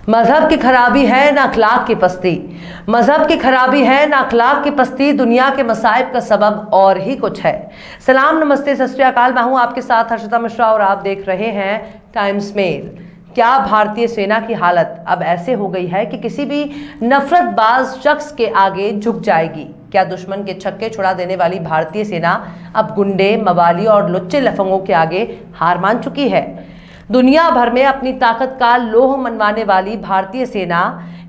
मजहब की खराबी है ना अखलाक की पस्ती। मजहब की खराबी है ना अखलाक की पस्ती, दुनिया के मसाइब का सबब और ही कुछ है। सलाम, नमस्ते, सत श्री अकाल। मैं हूं आपके साथ हर्षिता मिश्रा और आप देख रहे हैं टाइम्स मेल। क्या भारतीय सेना की हालत अब ऐसे हो गई है कि किसी भी नफरतबाज शख्स के आगे झुक जाएगी? क्या दुश्मन के छक्के छुड़ा देने वाली भारतीय सेना अब गुंडे, मवाली और लुच्चे लफंगों के आगे हार मान चुकी है? दुनिया भर में अपनी ताकत का लोह मनवाने वाली भारतीय सेना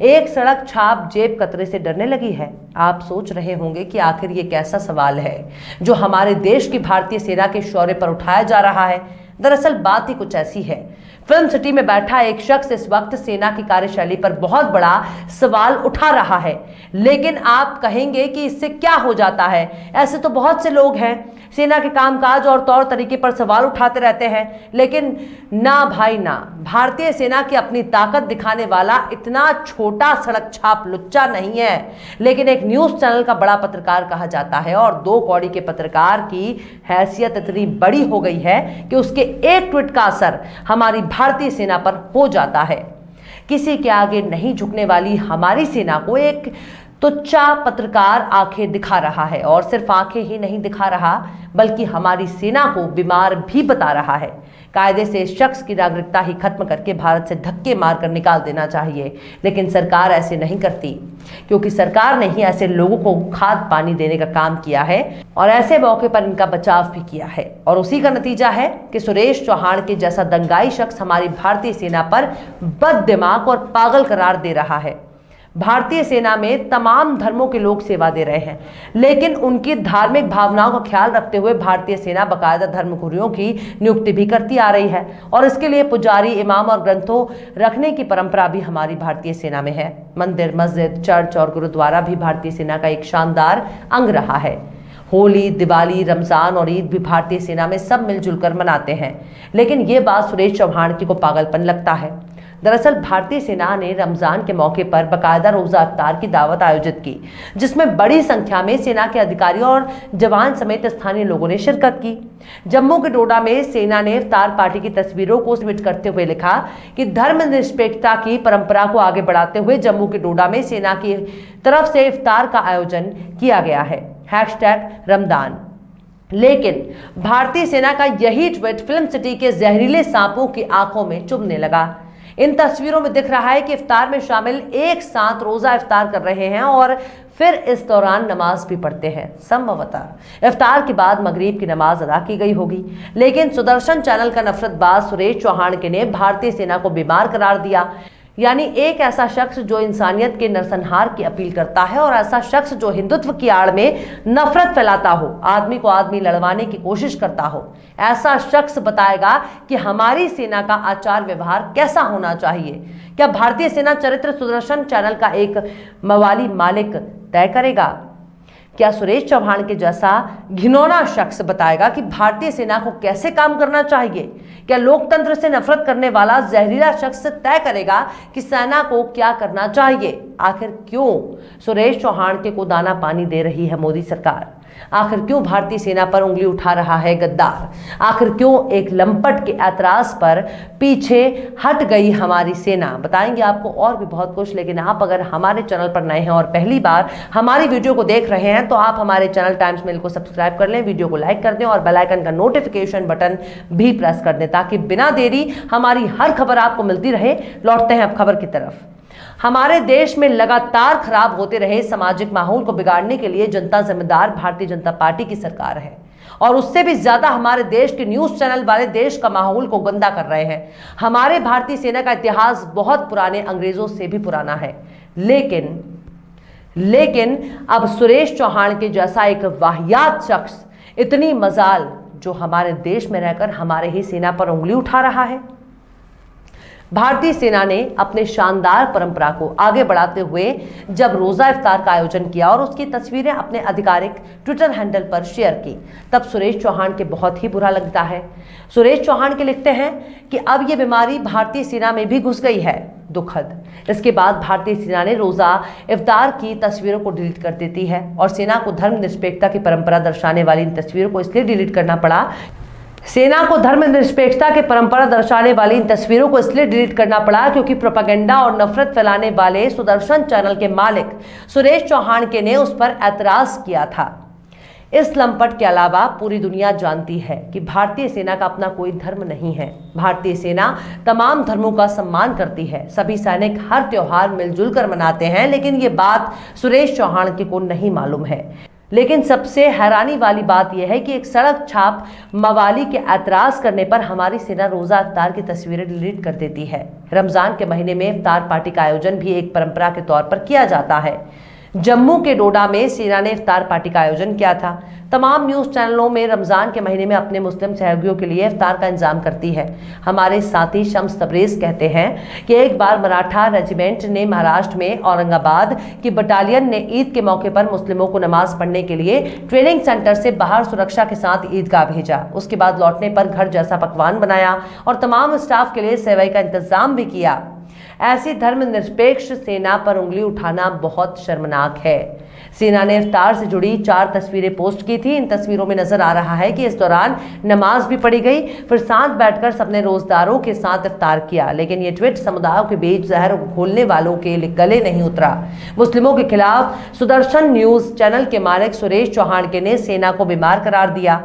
एक सड़क छाप जेब कतरे से डरने लगी है। आप सोच रहे होंगे कि आखिर ये कैसा सवाल है जो हमारे देश की भारतीय सेना के शौर्य पर उठाया जा रहा है। दरअसल बात ही कुछ ऐसी है। फिल्म सिटी में बैठा एक शख्स इस वक्त सेना की कार्यशैली पर बहुत बड़ा सवाल उठा रहा है। लेकिन आप कहेंगे कि इससे क्या हो जाता है? ऐसे तो बहुत से लोग हैं, सेना के कामकाज और तौर तरीके पर सवाल उठाते रहते हैं। लेकिन ना भाई ना, भारतीय सेना की अपनी ताकत दिखाने वाला इतना छोटा सड़क छाप लुच्चा नहीं है, लेकिन एक न्यूज चैनल का बड़ा पत्रकार कहा जाता है। और दो कौड़ी के पत्रकार की हैसियत इतनी बड़ी हो गई है कि उसके एक ट्वीट का असर हमारी भारतीय सेना पर हो जाता है। किसी के आगे नहीं झुकने वाली हमारी सेना को एक तुच्चा पत्रकार आंखें दिखा रहा है, और सिर्फ आंखें ही नहीं दिखा रहा बल्कि हमारी सेना को बीमार भी बता रहा है। कायदे से इस शख्स की नागरिकता ही खत्म करके भारत से धक्के मारकर निकाल देना चाहिए, लेकिन सरकार ऐसे नहीं करती, क्योंकि सरकार ने ही ऐसे लोगों को खाद पानी देने का काम किया है और ऐसे मौके पर इनका बचाव भी किया है। और उसी का नतीजा है कि सुरेश चौहान के जैसा दंगाई शख्स हमारी भारतीय सेना पर बददिमाग और पागल करार दे रहा है। भारतीय सेना में तमाम धर्मों के लोग सेवा दे रहे हैं, लेकिन उनकी धार्मिक भावनाओं का ख्याल रखते हुए भारतीय सेना बाकायदा धर्मगुरुओं की नियुक्ति भी करती आ रही है, और इसके लिए पुजारी, इमाम और ग्रंथों रखने की परंपरा भी हमारी भारतीय सेना में है। मंदिर, मस्जिद, चर्च और गुरुद्वारा भी भारतीय सेना का एक शानदार अंग रहा है। होली, दिवाली, रमजान और ईद भी भारतीय सेना में सब मिलजुल कर मनाते हैं। लेकिन ये बात सुरेश चौहान की को पागलपन लगता है। दरअसल भारतीय सेना ने रमजान के मौके पर बाकायदा रोजा इफ्तार की दावत आयोजित की, जिसमें बड़ी संख्या में सेना के अधिकारी और जवान समेत स्थानीय लोगों ने शिरकत की। जम्मू के डोडा में सेना ने इफ्तार पार्टी की तस्वीरों को ट्वीट करते हुए लिखा कि धर्मनिरपेक्षता की परंपरा को आगे बढ़ाते हुए जम्मू के डोडा में सेना की तरफ से इफ्तार का आयोजन किया गया है, #रमदान। लेकिन भारतीय सेना का यही ट्वीट फिल्म सिटी के जहरीले सांपों की आंखों में चुभने लगा। इन तस्वीरों में दिख रहा है कि इफ्तार में शामिल एक साथ रोजा इफ्तार कर रहे हैं और फिर इस दौरान नमाज भी पढ़ते हैं। संभवतः इफ्तार के बाद मगरिब की नमाज अदा की गई होगी। लेकिन सुदर्शन चैनल का नफरतबाज सुरेश चौहान ने भारतीय सेना को बीमार करार दिया। यानी एक ऐसा शख्स जो इंसानियत के नरसंहार की अपील करता है, और ऐसा शख्स जो हिंदुत्व की आड़ में नफरत फैलाता हो, आदमी को आदमी लड़वाने की कोशिश करता हो, ऐसा शख्स बताएगा कि हमारी सेना का आचार व्यवहार कैसा होना चाहिए। क्या भारतीय सेना चरित्र सुदर्शन चैनल का एक मवाली मालिक तय करेगा? क्या सुरेश चौहान के जैसा घिनौना शख्स बताएगा कि भारतीय सेना को कैसे काम करना चाहिए? क्या लोकतंत्र से नफरत करने वाला जहरीला शख्स तय करेगा कि सेना को क्या करना चाहिए? आखिर क्यों सुरेश चौहान को दाना पानी दे रही है मोदी सरकार? आखिर क्यों भारतीय सेना पर उंगली उठा रहा है गद्दार? आखिर क्यों एक लंपट के ऐतराज पर पीछे हट गई हमारी सेना? बताएंगे आपको और भी बहुत कुछ। लेकिन आप अगर हमारे चैनल पर नए हैं और पहली बार हमारी वीडियो को देख रहे हैं, तो आप हमारे चैनल टाइम्स मेल को सब्सक्राइब कर लें, वीडियो को लाइक कर दें और बेल आइकन का नोटिफिकेशन बटन भी प्रेस कर दें, ताकि बिना देरी हमारी हर खबर आपको मिलती रहे। लौटते हैं अब खबर की तरफ। हमारे देश में लगातार खराब होते रहे सामाजिक माहौल को बिगाड़ने के लिए जनता जिम्मेदार भारतीय जनता पार्टी की सरकार है, और उससे भी ज्यादा हमारे देश के न्यूज चैनल वाले देश का माहौल को गंदा कर रहे हैं। हमारे भारतीय सेना का इतिहास बहुत पुराने, अंग्रेजों से भी पुराना है। लेकिन अब सुरेश चौहान के जैसा एक वाहियात शख्स, इतनी मजाल, जो हमारे देश में रहकर हमारे ही सेना पर उंगली उठा रहा है। भारतीय सेना ने अपने शानदार परंपरा को आगे बढ़ाते हुए जब रोजा इफ्तार का आयोजन किया और उसकी तस्वीरें अपने आधिकारिक ट्विटर हैंडल पर शेयर की, तब सुरेश चौहान के बहुत ही बुरा लगता है। सुरेश चौहान के लिखते हैं कि अब यह बीमारी भारतीय सेना में भी घुस गई है, दुखद। इसके बाद भारतीय सेना ने रोजा इफ्तार की तस्वीरों को डिलीट कर देती है, और सेना को धर्मनिरपेक्षता की परंपरा दर्शाने वाली इन तस्वीरों को इसलिए डिलीट करना पड़ा सेना को धर्मनिरपेक्षता की परंपरा दर्शाने वाली इन तस्वीरों को इसलिए डिलीट करना पड़ा क्योंकि प्रोपेगेंडा और नफरत फैलाने वाले सुदर्शन चैनल के मालिक सुरेश चौहान ने उस पर ऐतराज किया था। इस लंपट के अलावा पूरी दुनिया जानती है कि भारतीय सेना का अपना कोई धर्म नहीं है। भारतीय सेना तमाम धर्मों का सम्मान करती है। सभी सैनिक हर त्योहार मिलजुल कर मनाते हैं, लेकिन ये बात सुरेश चौहान को नहीं मालूम है। लेकिन सबसे हैरानी वाली बात यह है कि एक सड़क छाप मवाली के ऐतराज करने पर हमारी सेना रोजा इफ्तार की तस्वीरें डिलीट कर देती है। रमजान के महीने में इफ्तार पार्टी का आयोजन भी एक परंपरा के तौर पर किया जाता है। जम्मू के डोडा में सेना ने इफ्तार पार्टी का आयोजन किया था। तमाम न्यूज चैनलों में रमजान के महीने में अपने मुस्लिम सहयोगियों के लिए इफ्तार का इंतजाम करती है। हमारे साथी शम्स तबरेज कहते हैं कि एक बार मराठा रेजिमेंट ने महाराष्ट्र में औरंगाबाद की बटालियन ने ईद के मौके पर मुस्लिमों को नमाज पढ़ने के लिए ट्रेनिंग सेंटर से बाहर सुरक्षा के साथ ईदगाह भेजा। उसके बाद लौटने पर घर जैसा पकवान बनाया और तमाम स्टाफ के लिए सेवई का इंतजाम भी किया। ऐसी धर्मनिरपेक्ष सेना पर उंगली उठाना बहुत शर्मनाक है। सेना ने इफ्तार से जुड़ी 4 तस्वीरें पोस्ट की थी। इन तस्वीरों में नजर आ रहा है कि इस दौरान नमाज भी पढ़ी गई, फिर साथ बैठकर सबने रोजदारों के साथ इफ्तार किया। लेकिन ये ट्वीट समुदायों के बीच जहर घोलने वालों के गले नहीं उतरा। मुस्लिमों के खिलाफ सुदर्शन न्यूज चैनल के मालिक सुरेश चौहान ने सेना को बीमार करार दिया।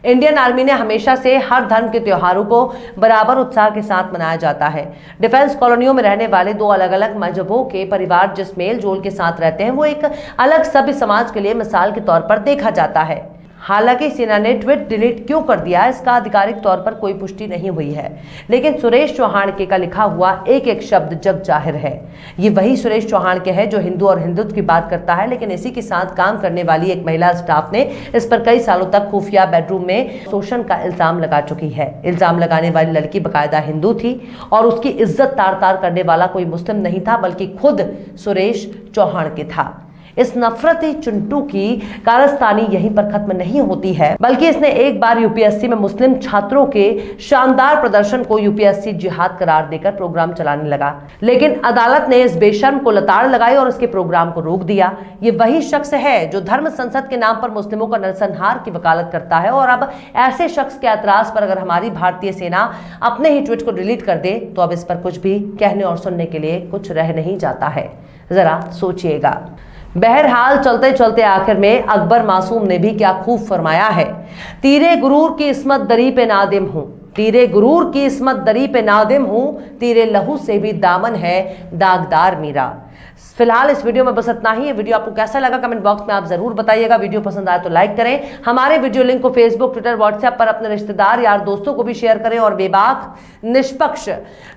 इंडियन आर्मी ने हमेशा से हर धर्म के त्योहारों को बराबर उत्साह के साथ मनाया जाता है। डिफेंस कॉलोनियों में रहने वाले 2 अलग अलग मजहबों के परिवार जिस मेल जोल के साथ रहते हैं, वो एक अलग सभ्य समाज के लिए मिसाल के तौर पर देखा जाता है। हालांकि सेना ने ट्वीट डिलीट क्यों कर दिया, इसका आधिकारिक तौर पर कोई पुष्टि नहीं हुई है, लेकिन सुरेश चौहान का लिखा हुआ एक एक शब्द जग जाहिर है। ये वही सुरेश चौहान के है जो हिंदू और हिंदुत्व की बात करता है, लेकिन इसी के साथ काम करने वाली एक महिला स्टाफ ने इस पर कई सालों तक खुफिया बेडरूम में शोषण का इल्जाम लगा चुकी है। इल्जाम लगाने वाली लड़की बाकायदा हिंदू थी और उसकी इज्जत तार तार करने वाला कोई मुस्लिम नहीं था, बल्कि खुद सुरेश चौहान के था। इस नफरती चुंटू की कारस्तानी यहीं पर खत्म नहीं होती है, बल्कि इसने एक बार यूपीएससी में मुस्लिम छात्रों के शानदार प्रदर्शन को यूपीएससी जिहाद करार देकर प्रोग्राम चलाने लगा। लेकिन अदालत ने इस बेशर्म को लताड़ लगाई और उसके प्रोग्राम को रोक दिया। ये वही शख्स है जो धर्म संसद के नाम पर मुस्लिमों का नरसंहार की वकालत करता है। और अब ऐसे शख्स के ऐतराज पर अगर हमारी भारतीय सेना अपने ही ट्वीट को डिलीट कर दे तो अब इस पर कुछ भी कहने और सुनने के लिए कुछ रह नहीं जाता है। जरा सोचिएगा। बहरहाल चलते चलते आखिर में अकबर मासूम ने भी क्या खूब फरमाया है। तीरे गुरूर की इस्मत दरी पे नादिम हूँ, तीरे गुरूर की इस्मत दरी पे नादिम हूँ, तीरे लहू से भी दामन है दागदार मीरा। फिलहाल इस वीडियो में बस इतना ही है। वीडियो आपको कैसा लगा कमेंट बॉक्स में आप जरूर बताइएगा। वीडियो पसंद आए तो लाइक करें। हमारे वीडियो लिंक को फेसबुक, ट्विटर, व्हाट्सएप पर अपने रिश्तेदार, यार, दोस्तों को भी शेयर करें। और बेबाक, निष्पक्ष,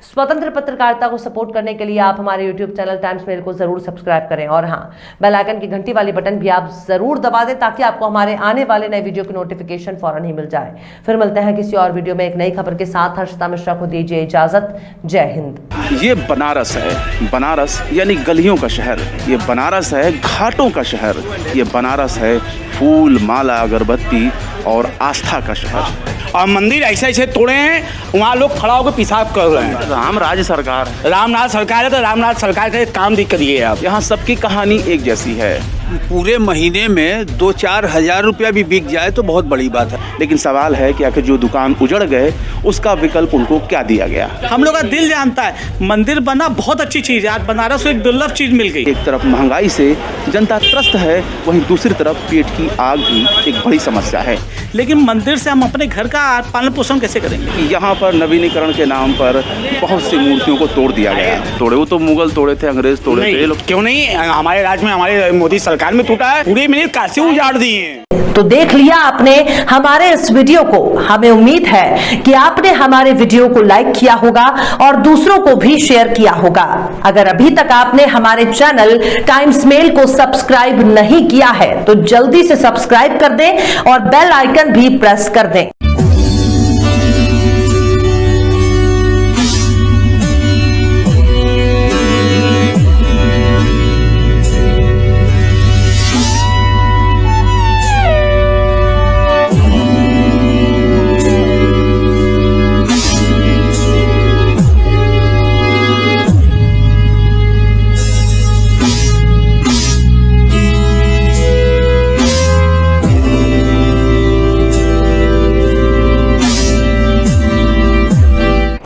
स्वतंत्र पत्रकारिता को सपोर्ट करने के लिए आप हमारे यूट्यूब चैनल टाइम्स मेल को जरूर सब्सक्राइब करें। और हाँ, बेल आइकन की घंटी वाली बटन भी आप जरूर दबा दें ताकि आपको हमारे आने वाले नए वीडियो की नोटिफिकेशन फौरन ही मिल जाए। फिर मिलते हैं किसी और वीडियो में एक नई खबर के साथ। हर्षिता मिश्रा को दीजिए इजाजत। जय हिंद। ये बनारस है, बनारस यानी गलियों का शहर। ये बनारस है घाटों का शहर। ये बनारस है फूल, माला, अगरबत्ती और आस्था का शहर। और मंदिर ऐसे ऐसे तोड़े हैं, वहाँ लोग खड़ा होकर पेशाब कर रहे हैं। रामराज सरकार, रामनाथ सरकार है तो रामनाथ सरकार का काम दिख करिए आप। यहाँ सबकी कहानी एक जैसी है। पूरे महीने में 2-4 हज़ार रुपया भी बिक जाए तो बहुत बड़ी बात है। लेकिन सवाल है कि आखिर जो दुकान उजड़ गए उसका विकल्प उनको क्या दिया गया। हम लोग का दिल जानता है मंदिर बना बहुत अच्छी चीज़ है। आज बनारस को एक दुर्लभ चीज़ मिल गई। एक तरफ महंगाई से जनता त्रस्त है, वहीं दूसरी तरफ पेट की आग भी एक बड़ी समस्या है। लेकिन मंदिर से हम अपने घर का पालन पोषण कैसे करेंगे? यहाँ पर नवीनीकरण के नाम पर बहुत सी मूर्तियों को तोड़ दिया गया। तोड़े वो तो मुगल तोड़े थे, अंग्रेज तोड़े थे। लोग क्यों नहीं, हमारे राज्य में, हमारे मोदी सरकार में टूटा है। पूरी मिनट काशी उजाड़ दी है। तो देख लिया आपने हमारे इस वीडियो को। हमें उम्मीद है कि आपने हमारे वीडियो को लाइक किया होगा और दूसरों को भी शेयर किया होगा। अगर अभी तक आपने हमारे चैनल टाइम्स मेल को सब्सक्राइब नहीं किया है तो जल्दी से सब्सक्राइब कर दें और बेल आइकन भी प्रेस कर दें।